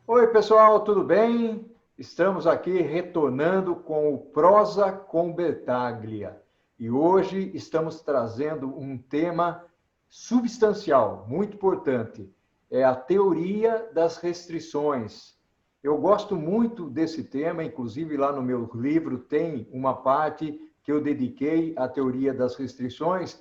Oi, pessoal, tudo bem? Estamos aqui retornando com o Prosa com Bertaglia. E hoje estamos trazendo um tema substancial, muito importante. É a teoria das restrições. Eu gosto muito desse tema, inclusive lá no meu livro tem uma parte que eu dediquei à teoria das restrições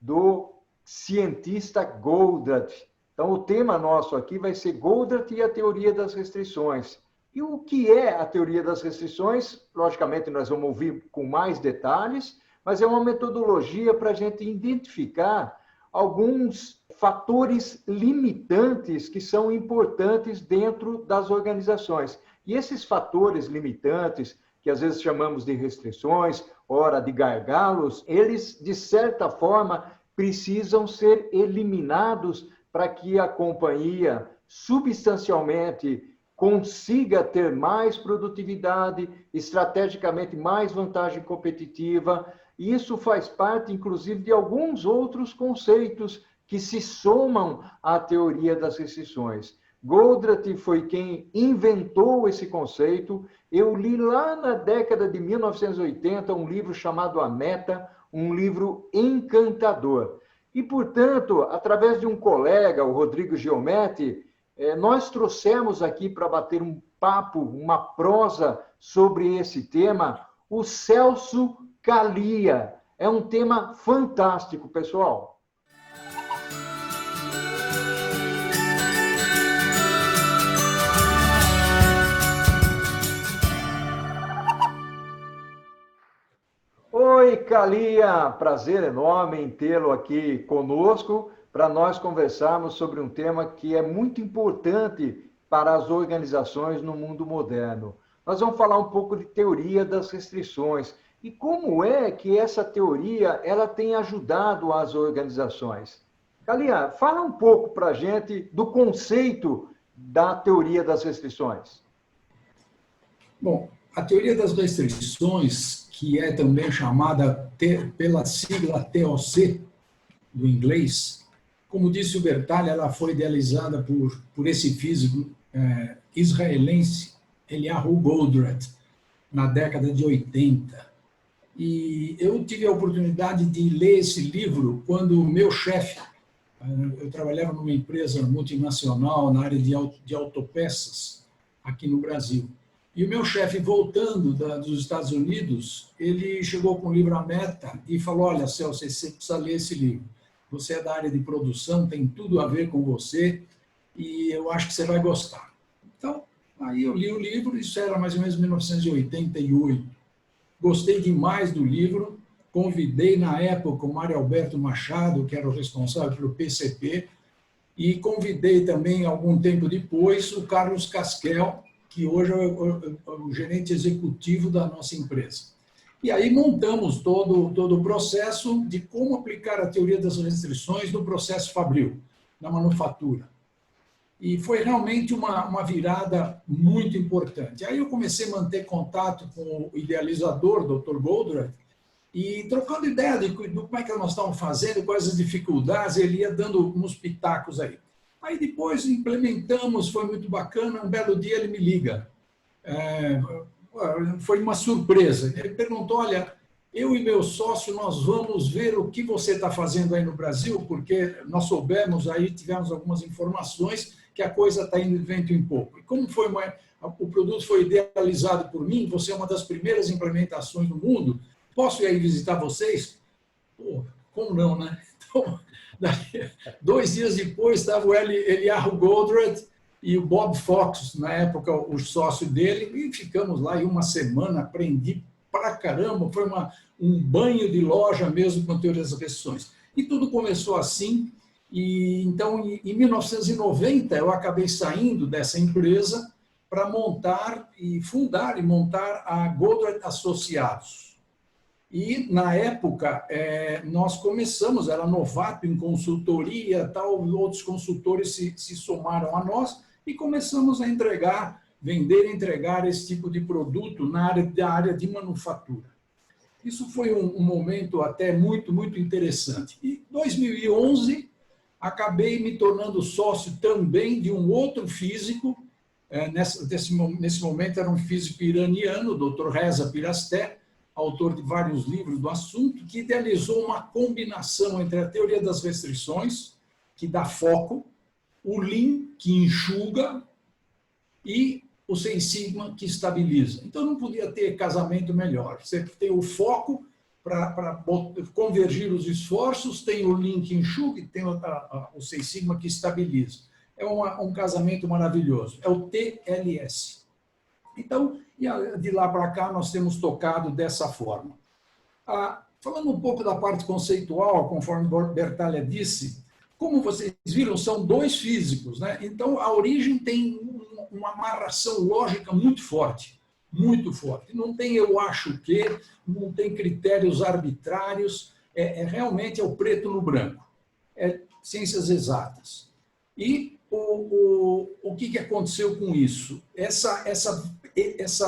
do cientista Goldratt. Então, o tema nosso aqui vai ser Goldratt e a teoria das restrições. E o que é a teoria das restrições? Logicamente, nós vamos ouvir com mais detalhes, mas é uma metodologia para a gente identificar alguns fatores limitantes que são importantes dentro das organizações. E esses fatores limitantes, que às vezes chamamos de restrições, ora de gargalos, eles, de certa forma, precisam ser eliminados para que a companhia substancialmente consiga ter mais produtividade, estrategicamente mais vantagem competitiva. Isso faz parte, inclusive, de alguns outros conceitos que se somam à teoria das restrições. Goldratt foi quem inventou esse conceito. Eu li lá na década de 1980 um livro chamado A Meta, um livro encantador. E, portanto, através de um colega, o Rodrigo Giometti, nós trouxemos aqui para bater um papo, uma prosa sobre esse tema, o Celso Calia. É um tema fantástico, pessoal. Oi, Calia, prazer enorme em tê-lo aqui conosco para nós conversarmos sobre um tema que é muito importante para as organizações no mundo moderno. Nós vamos falar um pouco de teoria das restrições e como é que essa teoria ela tem ajudado as organizações. Calia, fala um pouco para a gente do conceito da teoria das restrições. Bom, a teoria das restrições, que é também chamada pela sigla TOC, do inglês, como disse o Bertaglia, ela foi idealizada por esse físico israelense, Eliyahu Goldratt, na década de 80. E eu tive a oportunidade de ler esse livro quando o meu chefe, eu trabalhava numa empresa multinacional na área de autopeças aqui no Brasil. E o meu chefe, voltando dos Estados Unidos, ele chegou com o livro A Meta e falou, olha, Celso, você precisa ler esse livro. Você é da área de produção, tem tudo a ver com você e eu acho que você vai gostar. Então, aí eu li o livro, isso era mais ou menos 1988. Gostei demais do livro, convidei na época o Mário Alberto Machado, que era o responsável pelo PCP, e convidei também, algum tempo depois, o Carlos Casquel, que hoje é o gerente executivo da nossa empresa. E aí montamos todo o processo de como aplicar a teoria das restrições no processo fabril, na manufatura. E foi realmente uma virada muito importante. Aí eu comecei a manter contato com o idealizador, Dr. Goldratt, e trocando ideia de como é que nós estávamos fazendo, quais as dificuldades, ele ia dando uns pitacos aí. Aí depois implementamos, foi muito bacana, um belo dia ele me liga. Foi uma surpresa. Ele perguntou, olha, eu e meu sócio, nós vamos ver o que você está fazendo aí no Brasil, porque nós soubemos aí, tivemos algumas informações que a coisa está indo de vento em pouco. E como o produto foi idealizado por mim, você é uma das primeiras implementações no mundo, posso ir aí visitar vocês? Pô, como não, né? Então, 2 dias depois, estava o Eliyahu Goldratt e o Bob Fox, na época, o sócio dele, e ficamos lá em uma semana, aprendi pra caramba, foi um banho de loja mesmo com teoria das restrições. E tudo começou assim, e então, em 1990, eu acabei saindo dessa empresa para fundar e montar a Goldratt Associados. E, na época, nós começamos, era novato em consultoria, tal, outros consultores se somaram a nós e começamos a vender e entregar esse tipo de produto da área de manufatura. Isso foi um momento até muito, muito interessante. E, em 2011, acabei me tornando sócio também de um outro físico, nesse momento era um físico iraniano, o Dr. Reza Pirasté, autor de vários livros do assunto, que idealizou uma combinação entre a teoria das restrições, que dá foco, o Lean, que enxuga, e o Seis Sigma, que estabiliza. Então, não podia ter casamento melhor. Você tem o foco para convergir os esforços, tem o Lean que enxuga e tem o Seis Sigma que estabiliza. É um casamento maravilhoso. É o TLS. Então, de lá para cá, nós temos tocado dessa forma. Falando um pouco da parte conceitual, conforme Bertalha disse, como vocês viram, são dois físicos, né? Então, a origem tem uma amarração lógica muito forte, muito forte. Não tem eu acho que, não tem critérios arbitrários, realmente é o preto no branco, é ciências exatas. E o que aconteceu com isso?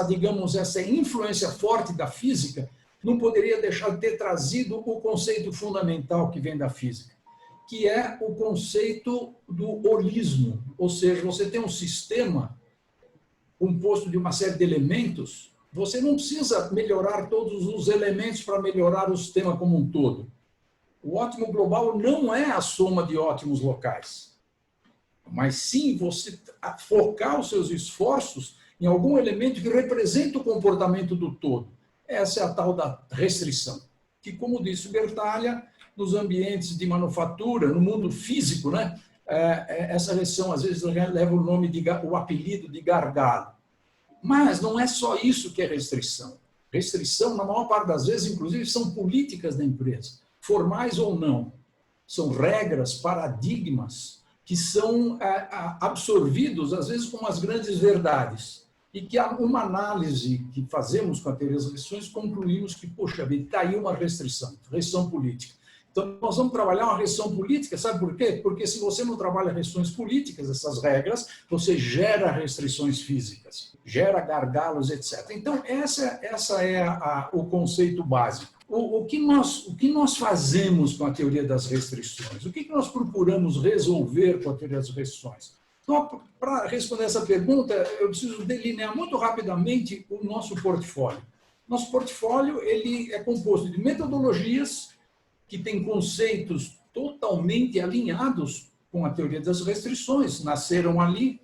Digamos, essa influência forte da física não poderia deixar de ter trazido o conceito fundamental que vem da física, que é o conceito do holismo, ou seja, você tem um sistema composto de uma série de elementos, você não precisa melhorar todos os elementos para melhorar o sistema como um todo. O ótimo global não é a soma de ótimos locais, mas sim você focar os seus esforços em algum elemento que representa o comportamento do todo. Essa é a tal da restrição, que, como disse Bertalha, nos ambientes de manufatura, no mundo físico, né, essa restrição às vezes leva o apelido de gargalo. Mas não é só isso que é restrição. Restrição, na maior parte das vezes, inclusive, são políticas da empresa, formais ou não. São regras, paradigmas, que são absorvidos, às vezes, como as grandes verdades. E que uma análise que fazemos com a teoria das restrições, concluímos que, poxa vida, está aí uma restrição política. Então, nós vamos trabalhar uma restrição política, sabe por quê? Porque se você não trabalha restrições políticas, essas regras, você gera restrições físicas, gera gargalos, etc. Então, essa é o conceito básico. O que nós fazemos com a teoria das restrições? O que nós procuramos resolver com a teoria das restrições? Então, para responder essa pergunta, eu preciso delinear muito rapidamente o nosso portfólio. Nosso portfólio ele é composto de metodologias que têm conceitos totalmente alinhados com a teoria das restrições, nasceram ali,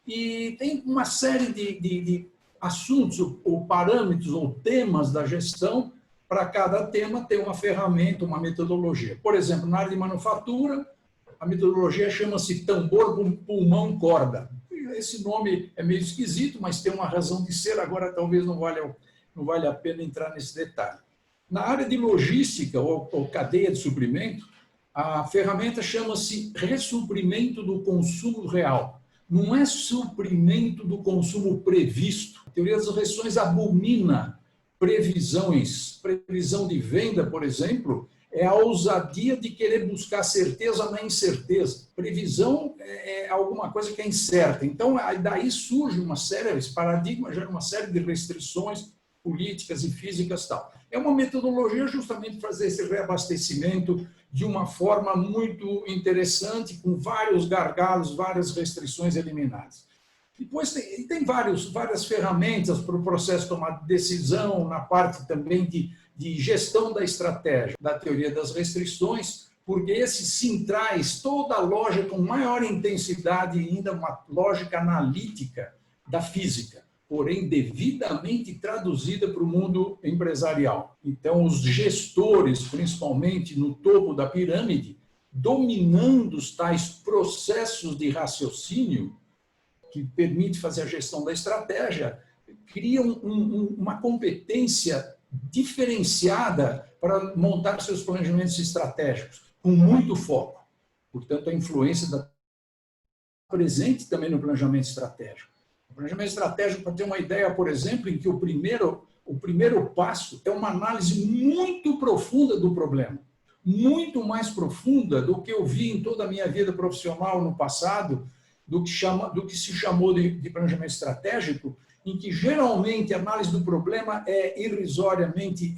e tem uma série de assuntos, ou parâmetros, ou temas da gestão. Para cada tema tem uma ferramenta, uma metodologia. Por exemplo, na área de manufatura, a metodologia chama-se tambor, pulmão, corda. Esse nome é meio esquisito, mas tem uma razão de ser, agora talvez não vale a pena entrar nesse detalhe. Na área de logística, ou cadeia de suprimento, a ferramenta chama-se ressuprimento do consumo real. Não é suprimento do consumo previsto. A teoria das restrições abomina previsão de venda, por exemplo, é a ousadia de querer buscar certeza na incerteza. Previsão é alguma coisa que é incerta. Então, daí surge esse paradigma gera uma série de restrições políticas e físicas e tal. É uma metodologia justamente para fazer esse reabastecimento de uma forma muito interessante, com vários gargalos, várias restrições eliminadas. Depois tem várias ferramentas para o processo de tomar decisão, na parte também de gestão da estratégia, da teoria das restrições, porque esse sim traz toda a lógica com maior intensidade e ainda uma lógica analítica da física, porém devidamente traduzida para o mundo empresarial. Então, os gestores, principalmente no topo da pirâmide, dominando os tais processos de raciocínio, que permite fazer a gestão da estratégia, criam uma competência diferenciada para montar seus planejamentos estratégicos, com muito foco. Portanto, a influência da presente também no planejamento estratégico. O planejamento estratégico, para ter uma ideia, por exemplo, em que o primeiro passo é uma análise muito profunda do problema, muito mais profunda do que eu vi em toda a minha vida profissional no passado, do que se chamou de planejamento estratégico, em que geralmente a análise do problema é irrisoriamente,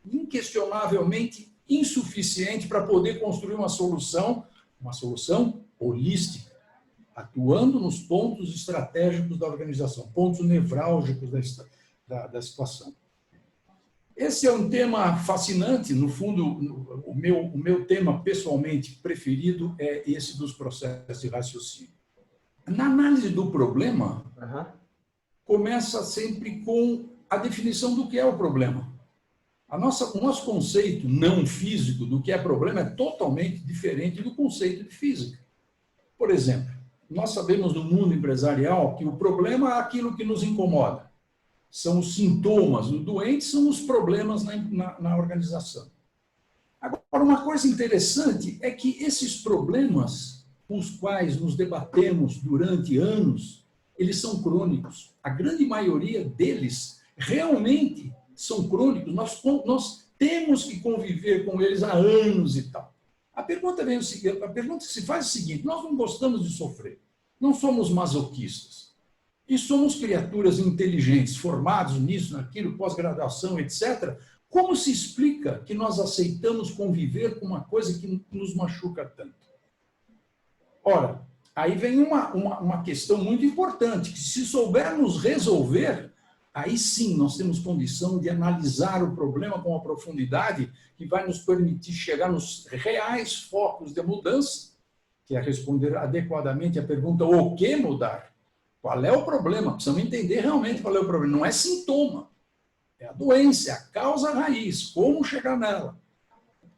inquestionavelmente insuficiente para poder construir uma solução holística. atuando nos pontos estratégicos da organização, pontos nevrálgicos da situação. Esse é um tema fascinante. No fundo, o meu tema pessoalmente preferido é esse dos processos de raciocínio. Na análise do problema, começa sempre com a definição do que é o problema. O nosso conceito não físico do que é problema é totalmente diferente do conceito de física. Por exemplo, nós sabemos no mundo empresarial que o problema é aquilo que nos incomoda. São os sintomas, os doentes são os problemas na organização. Agora, uma coisa interessante é que esses problemas, com os quais nos debatemos durante anos, eles são crônicos. A grande maioria deles realmente são crônicos. Nós temos que conviver com eles há anos e tal. A pergunta que se faz é a seguinte: nós não gostamos de sofrer, não somos masoquistas. E somos criaturas inteligentes, formados nisso, naquilo, pós-graduação, etc. Como se explica que nós aceitamos conviver com uma coisa que nos machuca tanto? Ora, aí vem uma questão muito importante, que se soubermos resolver, aí sim nós temos condição de analisar o problema com uma profundidade que vai nos permitir chegar nos reais focos de mudança, que é responder adequadamente à pergunta: o que mudar? Qual é o problema? Precisamos entender realmente qual é o problema. Não é sintoma, é a doença, é a causa raiz, como chegar nela.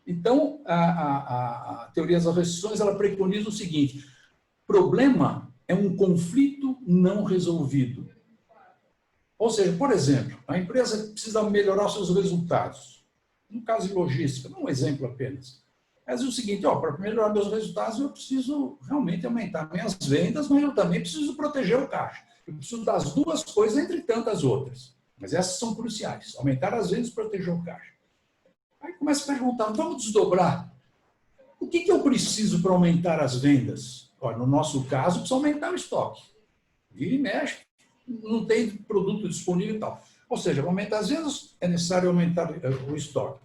Então, a teoria das restrições, ela preconiza o seguinte: problema é um conflito não resolvido. Ou seja, por exemplo, a empresa precisa melhorar seus resultados. No caso de logística, não um exemplo apenas. Mas é o seguinte: para melhorar meus resultados, eu preciso realmente aumentar minhas vendas, mas eu também preciso proteger o caixa. Eu preciso das duas coisas entre tantas outras. Mas essas são cruciais: aumentar as vendas e proteger o caixa. Aí começa a perguntar: vamos desdobrar. O que eu preciso para aumentar as vendas? No nosso caso, precisa aumentar o estoque. Vira e mexe, não tem produto disponível e tal. Ou seja, para aumentar as vendas, é necessário aumentar o estoque.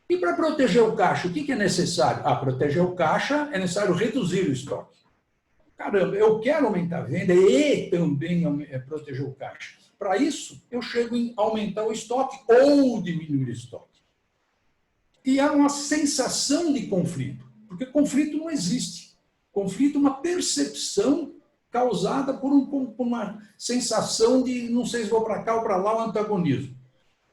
E para proteger o caixa, o que é necessário? Proteger o caixa é necessário reduzir o estoque. Caramba, eu quero aumentar a venda e também proteger o caixa. Para isso, eu chego em aumentar o estoque ou diminuir o estoque. E há uma sensação de conflito, porque conflito não existe. Conflito é uma percepção causada por uma sensação de não sei se vou para cá ou para lá, o antagonismo.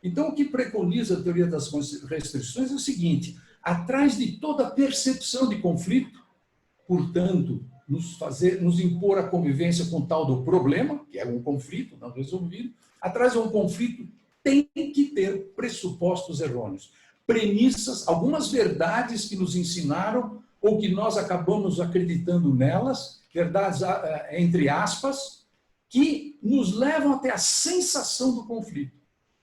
Então, o que preconiza a teoria das restrições é o seguinte: atrás de toda percepção de conflito, portanto, nos impor a convivência com o tal do problema, que é um conflito não resolvido, atrás de um conflito tem que ter pressupostos errôneos, premissas, algumas verdades que nos ensinaram ou que nós acabamos acreditando nelas, verdades entre aspas, que nos levam até a sensação do conflito.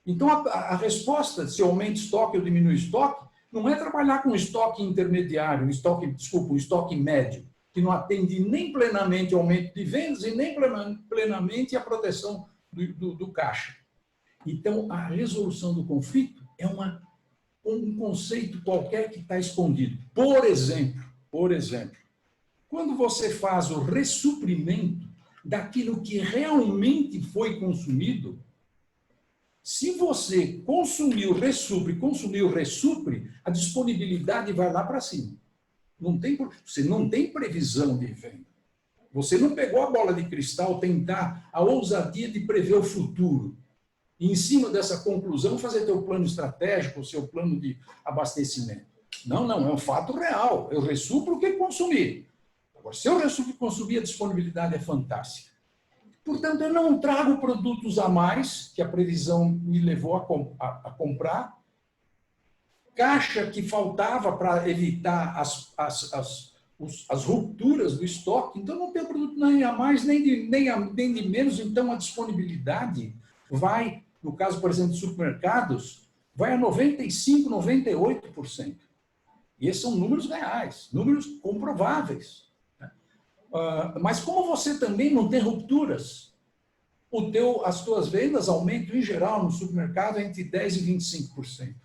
Então, a resposta, se aumenta o estoque ou diminui o estoque, não é trabalhar com estoque intermediário, um estoque médio, que não atende nem plenamente ao aumento de vendas e nem plenamente à proteção do caixa. Então, a resolução do conflito é um conceito qualquer que está escondido. Por exemplo, quando você faz o ressuprimento daquilo que realmente foi consumido, se você consumiu, ressupre, a disponibilidade vai lá para cima. Você não tem previsão de venda. Você não pegou a bola de cristal, tentar a ousadia de prever o futuro. E, em cima dessa conclusão, fazer teu plano estratégico, o seu plano de abastecimento. Não, é um fato real. Eu ressupro o que consumi. Agora, se eu ressupro o que consumi, a disponibilidade é fantástica. Portanto, eu não trago produtos a mais, que a previsão me levou a comprar. Caixa que faltava para evitar as rupturas do estoque. Então, não tem produto nem a mais, nem de menos. Então, a disponibilidade vai, no caso, por exemplo, de supermercados, vai a 95%, 98%. E esses são números reais, números comprováveis. Mas como você também não tem rupturas, as tuas vendas aumentam, em geral, no supermercado, entre 10% e 25%.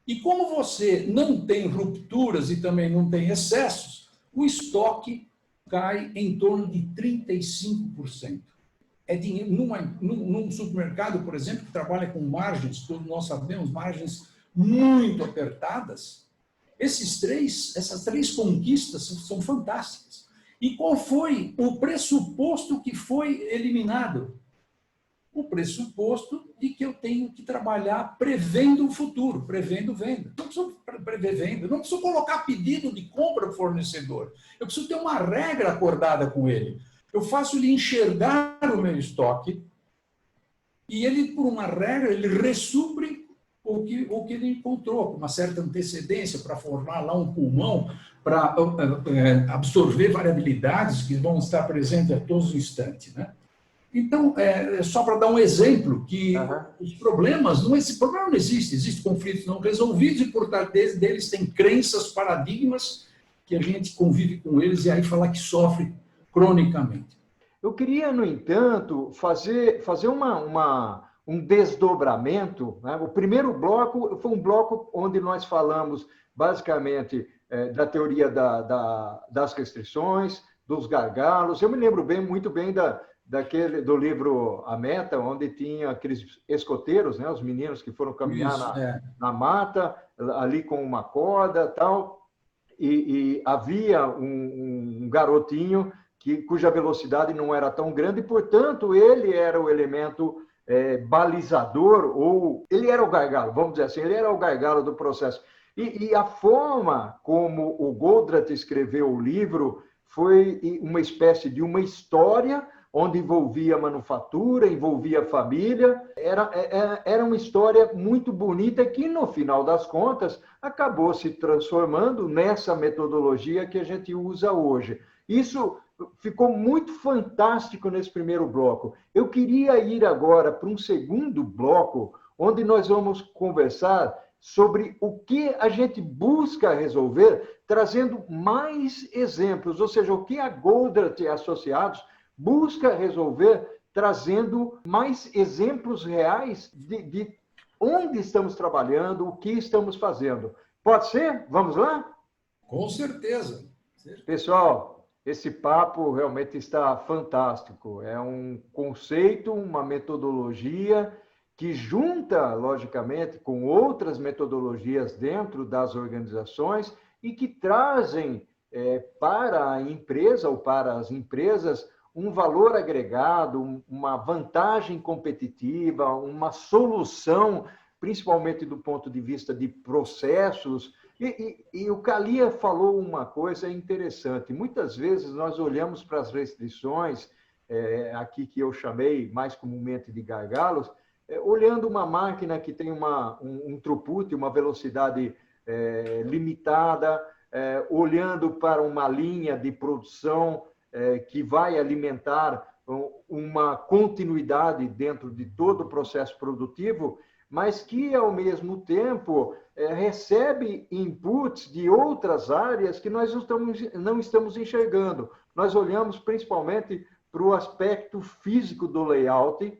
E como você não tem rupturas e também não tem excessos, o estoque cai em torno de 35%. É dinheiro, num supermercado, por exemplo, que trabalha com margens, todos nós sabemos, margens muito apertadas, essas três conquistas são fantásticas. E qual foi o pressuposto que foi eliminado? O pressuposto de que eu tenho que trabalhar prevendo o futuro, prevendo venda. Não preciso prever venda, não preciso colocar pedido de compra para o fornecedor. Eu preciso ter uma regra acordada com ele. Eu faço ele enxergar o meu estoque e ele, por uma regra, ele ressupre o que ele encontrou, com uma certa antecedência para formar lá um pulmão, para absorver variabilidades que vão estar presentes a todos os instantes, né? Então, só para dar um exemplo, que os problemas, esse problema não existe, existem conflitos não resolvidos e, por trás deles, tem crenças, paradigmas, que a gente convive com eles e aí fala que sofre cronicamente. Eu queria, no entanto, fazer um desdobramento, né? O primeiro bloco foi um bloco onde nós falamos, basicamente, da teoria das restrições, dos gargalos. Eu me lembro muito bem do livro A Meta, onde tinha aqueles escoteiros, né, os meninos que foram caminhar na mata, ali com uma corda tal, e havia um garotinho cuja velocidade não era tão grande, e, portanto, ele era o elemento balizador, ou ele era o gargalo, vamos dizer assim, ele era o gargalo do processo. E a forma como o Goldratt escreveu o livro foi uma espécie de uma história onde envolvia manufatura, envolvia família. Era uma história muito bonita que, no final das contas, acabou se transformando nessa metodologia que a gente usa hoje. Isso ficou muito fantástico nesse primeiro bloco. Eu queria ir agora para um segundo bloco, onde nós vamos conversar sobre o que a gente busca resolver, trazendo mais exemplos, ou seja, o que a Goldratt e Associados busca resolver, trazendo mais exemplos reais de onde estamos trabalhando, o que estamos fazendo. Pode ser? Vamos lá? Com certeza. Pessoal, esse papo realmente está fantástico. É um conceito, uma metodologia que junta, logicamente, com outras metodologias dentro das organizações e que trazem para a empresa ou para as empresas um valor agregado, uma vantagem competitiva, uma solução, principalmente do ponto de vista de processos. E o Kalia falou uma coisa interessante. Muitas vezes nós olhamos para as restrições, aqui que eu chamei mais comumente de gargalos, olhando uma máquina que tem um throughput, uma velocidade limitada, olhando para uma linha de produção que vai alimentar uma continuidade dentro de todo o processo produtivo, mas que, ao mesmo tempo, recebe inputs de outras áreas que nós não estamos enxergando. Nós olhamos principalmente para o aspecto físico do layout,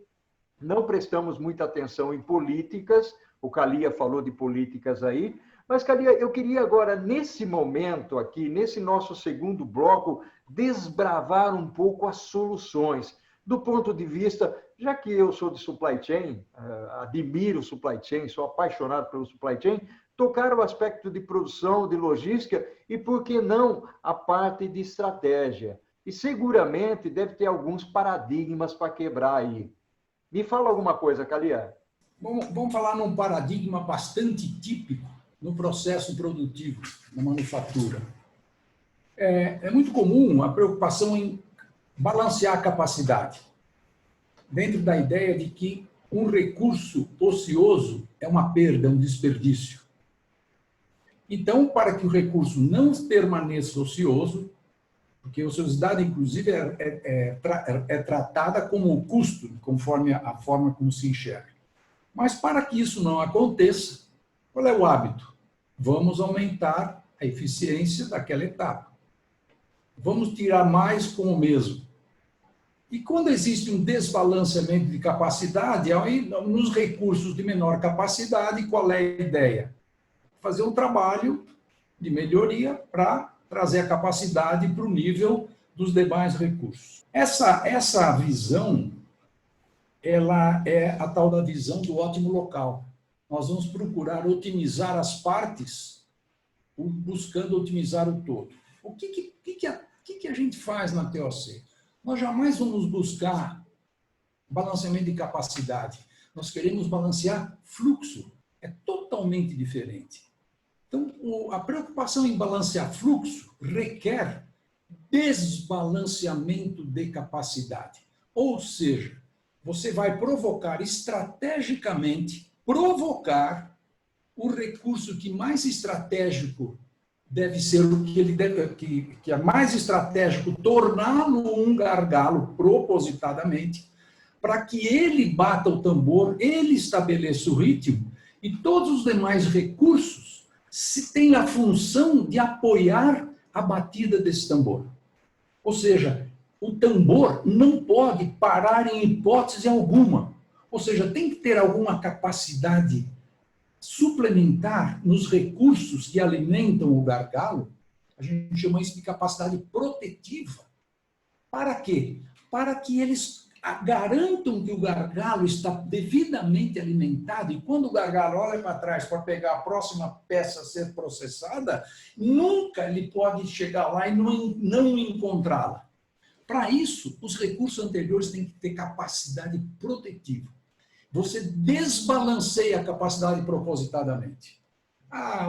não prestamos muita atenção em políticas, o Kalia falou de políticas aí, mas, Kalia, eu queria agora, nesse momento aqui, nesse nosso segundo bloco, desbravar um pouco as soluções, do ponto de vista, já que eu sou de supply chain, admiro o supply chain, sou apaixonado pelo supply chain, tocar o aspecto de produção, de logística e, por que não, a parte de estratégia. E seguramente deve ter alguns paradigmas para quebrar aí. Me fala alguma coisa, Kalia. Vamos falar num paradigma bastante típico no processo produtivo, na manufatura. É muito comum a preocupação em balancear a capacidade, dentro da ideia de que um recurso ocioso é uma perda, é um desperdício. Então, para que o recurso não permaneça ocioso, porque a ociosidade, inclusive, é tratada como custo, conforme a forma como se enxerga. Mas, para que isso não aconteça, qual é o hábito? Vamos aumentar a eficiência daquela etapa. Vamos tirar mais com o mesmo. E quando existe um desbalanceamento de capacidade, aí, nos recursos de menor capacidade, qual é a ideia? Fazer um trabalho de melhoria para trazer a capacidade para o nível dos demais recursos. Essa visão, ela é a tal da visão do ótimo local. Nós vamos procurar otimizar as partes, buscando otimizar o todo. O que a gente faz na TOC? Nós jamais vamos buscar balanceamento de capacidade. Nós queremos balancear fluxo. É totalmente diferente. Então, a preocupação em balancear fluxo requer desbalanceamento de capacidade. Ou seja, você vai provocar estrategicamente, provocar o recurso que mais estratégico deve ser o que ele deve, que é mais estratégico, torná-lo um gargalo propositadamente, para que ele bata o tambor, ele estabeleça o ritmo, e todos os demais recursos se têm a função de apoiar a batida desse tambor. Ou seja, o tambor não pode parar em hipótese alguma. Ou seja, tem que ter alguma capacidade suplementar nos recursos que alimentam o gargalo. A gente chama isso de capacidade protetiva. Para quê? Para que eles garantam que o gargalo está devidamente alimentado, e quando o gargalo olha para trás para pegar a próxima peça a ser processada, nunca ele pode chegar lá e não encontrá-la. Para isso, os recursos anteriores têm que ter capacidade protetiva. Você desbalanceia a capacidade propositadamente.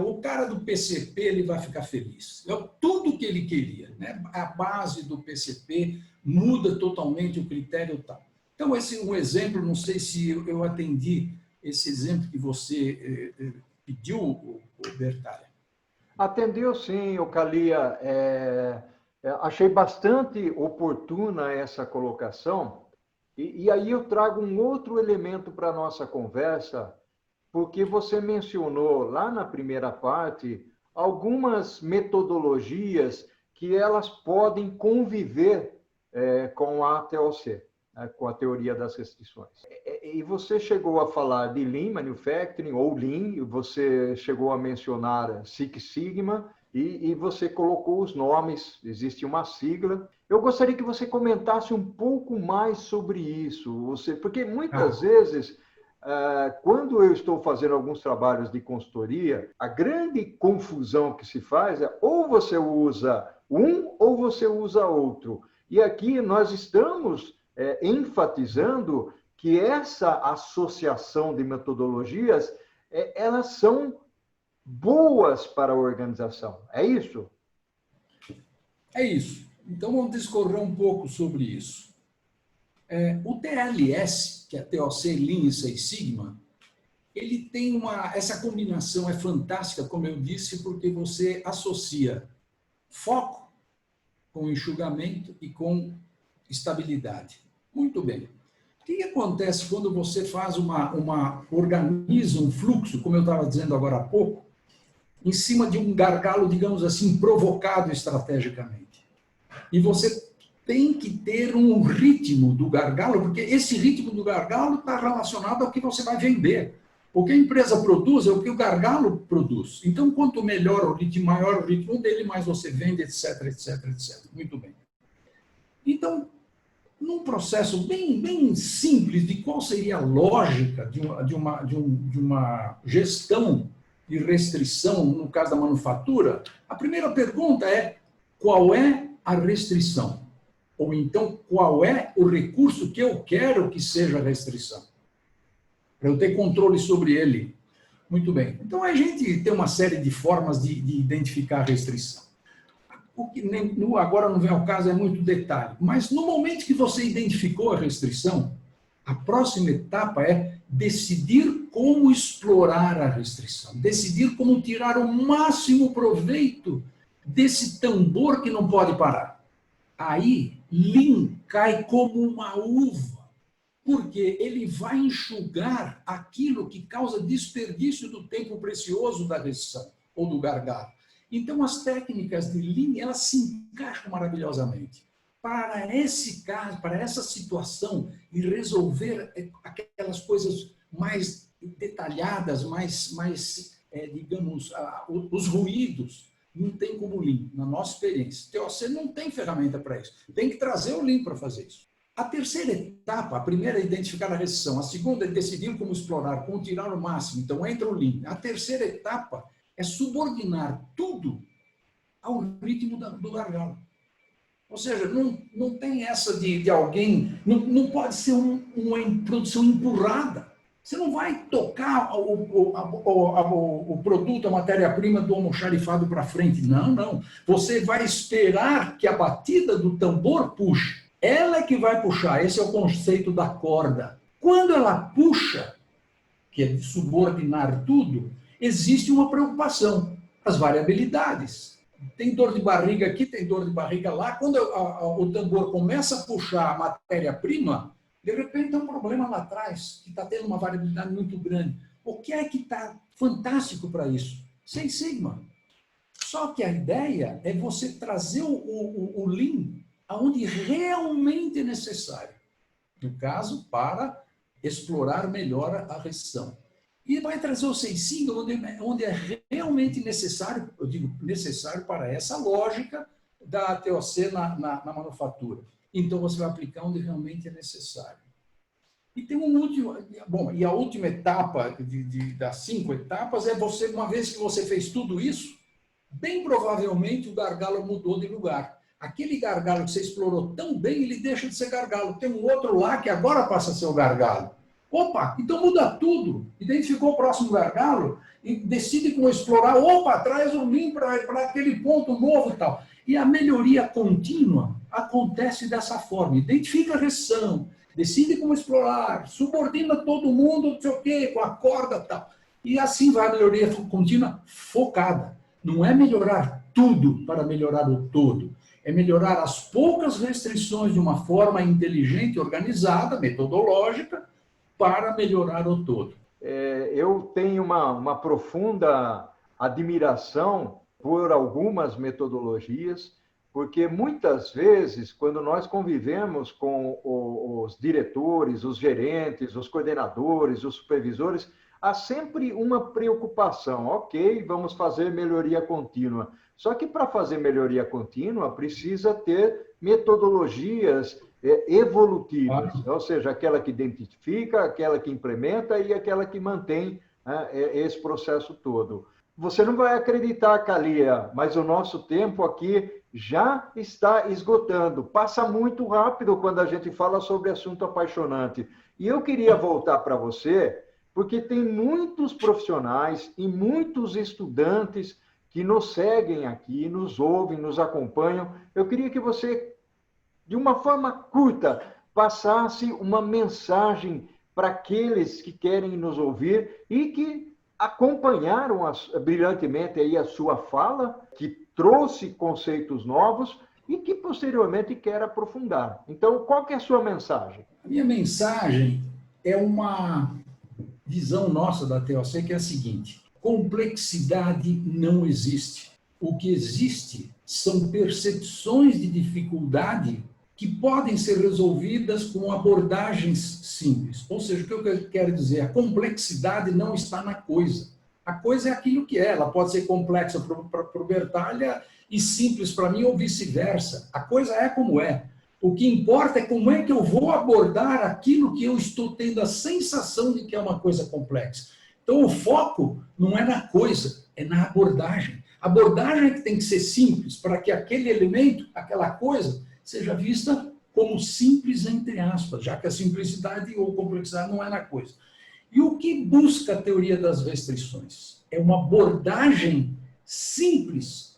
O cara do PCP ele vai ficar feliz. É tudo que ele queria, né? A base do PCP muda totalmente o critério tal. Então, esse é um exemplo, não sei se eu atendi esse exemplo que você pediu, Bertalha. Atendeu sim, Ocalia. Achei bastante oportuna essa colocação. E aí eu trago um outro elemento para a nossa conversa, porque você mencionou lá na primeira parte algumas metodologias que elas podem conviver com a TOC, com a teoria das restrições. E você chegou a falar de Lean Manufacturing, ou Lean, você chegou a mencionar Six Sigma, e você colocou os nomes, existe uma sigla. Eu gostaria que você comentasse um pouco mais sobre isso, porque muitas vezes, quando eu estou fazendo alguns trabalhos de consultoria, a grande confusão que se faz é ou você usa um ou você usa outro. E aqui nós estamos enfatizando que essa associação de metodologias, elas são boas para a organização. É isso? É isso. Então, vamos discorrer um pouco sobre isso. O TLS, que é TOC, Lean e Six Sigma, ele tem essa combinação é fantástica, como eu disse, porque você associa foco com enxugamento e com estabilidade. Muito bem. O que acontece quando você faz organiza um fluxo, como eu estava dizendo agora há pouco, em cima de um gargalo, digamos assim, provocado estrategicamente? E você tem que ter um ritmo do gargalo, porque esse ritmo do gargalo está relacionado ao que você vai vender. O que a empresa produz é o que o gargalo produz. Então, quanto melhor o ritmo, maior o ritmo dele, mais você vende, etc, etc, etc. Muito bem. Então, num processo bem simples de qual seria a lógica de uma gestão de restrição, no caso da manufatura, a primeira pergunta é: qual é a restrição? Ou então, qual é o recurso que eu quero que seja a restrição? Para eu ter controle sobre ele. Muito bem. Então, a gente tem uma série de formas de identificar a restrição. O que agora não vem ao caso, é muito detalhe. Mas no momento que você identificou a restrição, a próxima etapa é decidir como explorar a restrição. Decidir como tirar o máximo proveito desse tambor que não pode parar. Aí, Lean cai como uma uva, porque ele vai enxugar aquilo que causa desperdício do tempo precioso da restrição ou do gargalo. Então, as técnicas de Lean, elas se encaixam maravilhosamente. Para esse caso, para essa situação, e resolver aquelas coisas mais detalhadas, digamos, os ruídos, Não tem como o Lean, na nossa experiência. TOC não tem ferramenta para isso. Tem que trazer o Lean para fazer isso. A terceira etapa, a primeira é identificar a restrição, a segunda é decidir como explorar, como tirar o máximo. Então entra o Lean. A terceira etapa é subordinar tudo ao ritmo do gargalo. Ou seja, não tem essa de alguém, não pode ser uma produção empurrada. Você não vai tocar o produto, a matéria-prima do almoxarifado para frente. Não, não. Você vai esperar que a batida do tambor puxe. Ela é que vai puxar. Esse é o conceito da corda. Quando ela puxa, que é de subordinar tudo, existe uma preocupação. As variabilidades. Tem dor de barriga aqui, tem dor de barriga lá. Quando o tambor começa a puxar a matéria-prima, de repente tem um problema lá atrás, que está tendo uma variabilidade muito grande. O que é que está fantástico para isso? Seis Sigma. Só que a ideia é você trazer o Lean aonde realmente é necessário. No caso, para explorar melhor a restrição. E vai trazer o Seis Sigma onde é realmente necessário, eu digo necessário para essa lógica da TOC na manufatura. Então, você vai aplicar onde realmente é necessário. E tem um último... Bom, e a última etapa das 5 etapas é você, uma vez que você fez tudo isso, bem provavelmente o gargalo mudou de lugar. Aquele gargalo que você explorou tão bem, ele deixa de ser gargalo. Tem um outro lá que agora passa a ser o gargalo. Opa, então muda tudo. Identificou o próximo gargalo e decide como explorar. Opa, traz o Lean para aquele ponto novo e tal. E a melhoria contínua acontece dessa forma. Identifica a restrição, decide como explorar, subordina todo mundo, não sei o quê, com a corda e tal. E assim vai a melhoria contínua focada. Não é melhorar tudo para melhorar o todo. É melhorar as poucas restrições de uma forma inteligente, organizada, metodológica, para melhorar o todo. Eu tenho uma profunda admiração por algumas metodologias, porque muitas vezes, quando nós convivemos com os diretores, os gerentes, os coordenadores, os supervisores, há sempre uma preocupação. Ok, vamos fazer melhoria contínua. Só que para fazer melhoria contínua, precisa ter metodologias evolutivas, ou seja, aquela que identifica, aquela que implementa e aquela que mantém, né, esse processo todo. Você não vai acreditar, Kalia, mas o nosso tempo aqui já está esgotando. Passa muito rápido quando a gente fala sobre assunto apaixonante. E eu queria voltar para você, porque tem muitos profissionais e muitos estudantes que nos seguem aqui, nos ouvem, nos acompanham. Eu queria que você, de uma forma curta, passasse uma mensagem para aqueles que querem nos ouvir e que acompanharam brilhantemente aí a sua fala, que trouxe conceitos novos e que posteriormente quer aprofundar. Então, qual que é a sua mensagem? A minha mensagem é uma visão nossa da TOC, que é a seguinte: complexidade não existe. O que existe são percepções de dificuldade que podem ser resolvidas com abordagens simples. Ou seja, o que eu quero dizer? A complexidade não está na coisa. A coisa é aquilo que é. Ela pode ser complexa para o Bertalha e simples para mim ou vice-versa. A coisa é como é. O que importa é como é que eu vou abordar aquilo que eu estou tendo a sensação de que é uma coisa complexa. Então, o foco não é na coisa, é na abordagem. A abordagem é que tem que ser simples para que aquele elemento, aquela coisa, seja vista como simples, entre aspas, já que a simplicidade ou complexidade não é na coisa. E o que busca a teoria das restrições? É uma abordagem simples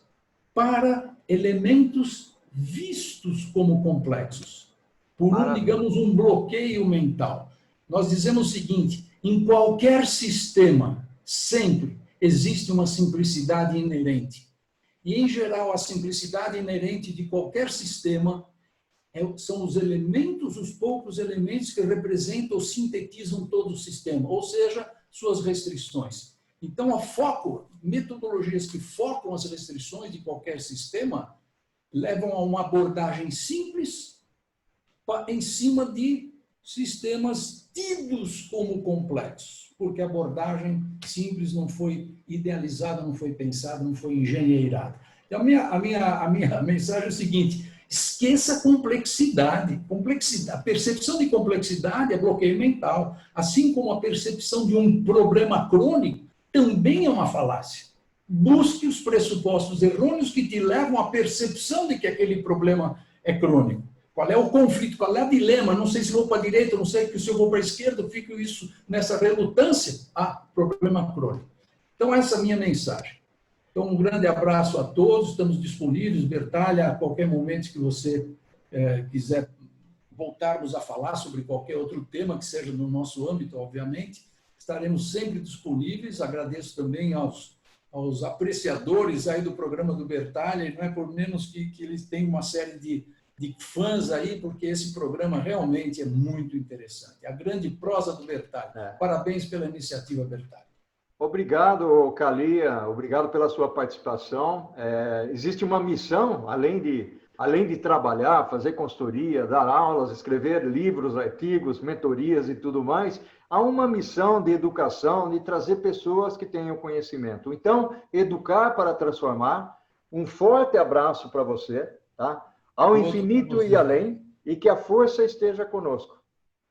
para elementos vistos como complexos, por digamos, um bloqueio mental. Nós dizemos o seguinte: em qualquer sistema, sempre existe uma simplicidade inerente. E, em geral, a simplicidade inerente de qualquer sistema são os elementos, os poucos elementos que representam ou sintetizam todo o sistema, ou seja, suas restrições. Então, metodologias que focam as restrições de qualquer sistema levam a uma abordagem simples em cima de sistemas tidos como complexos, porque a abordagem simples não foi idealizada, não foi pensada, não foi engenheirada. Então, a minha mensagem é o seguinte: esqueça a complexidade. A percepção de complexidade é bloqueio mental, assim como a percepção de um problema crônico também é uma falácia. Busque os pressupostos errôneos que te levam à percepção de que aquele problema é crônico. Qual é o conflito, qual é o dilema? Não sei se vou para a direita, não sei se eu vou para a esquerda, fico isso nessa relutância. Problema crônico. Então, essa é a minha mensagem. Então, um grande abraço a todos, estamos disponíveis, Bertalha, a qualquer momento que você quiser voltarmos a falar sobre qualquer outro tema que seja no nosso âmbito, obviamente, estaremos sempre disponíveis. Agradeço também aos apreciadores aí do programa do Bertalha, e não é por menos que eles têm uma série de fãs aí, porque esse programa realmente é muito interessante. A grande prosa do Bertalha. Parabéns pela iniciativa, Bertalha. Obrigado, Calia, obrigado pela sua participação. Existe uma missão, além de trabalhar, fazer consultoria, dar aulas, escrever livros, artigos, mentorias e tudo mais, há uma missão de educação, de trazer pessoas que tenham conhecimento. Então, educar para transformar. Um forte abraço para você, tá? Ao infinito e além, e que a força esteja conosco.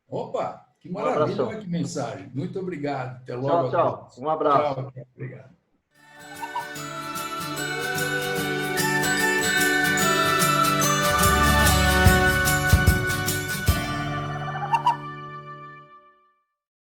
Opa, que maravilha, que mensagem. Muito obrigado. Até logo. Tchau, tchau. Um abraço. Tchau, obrigado.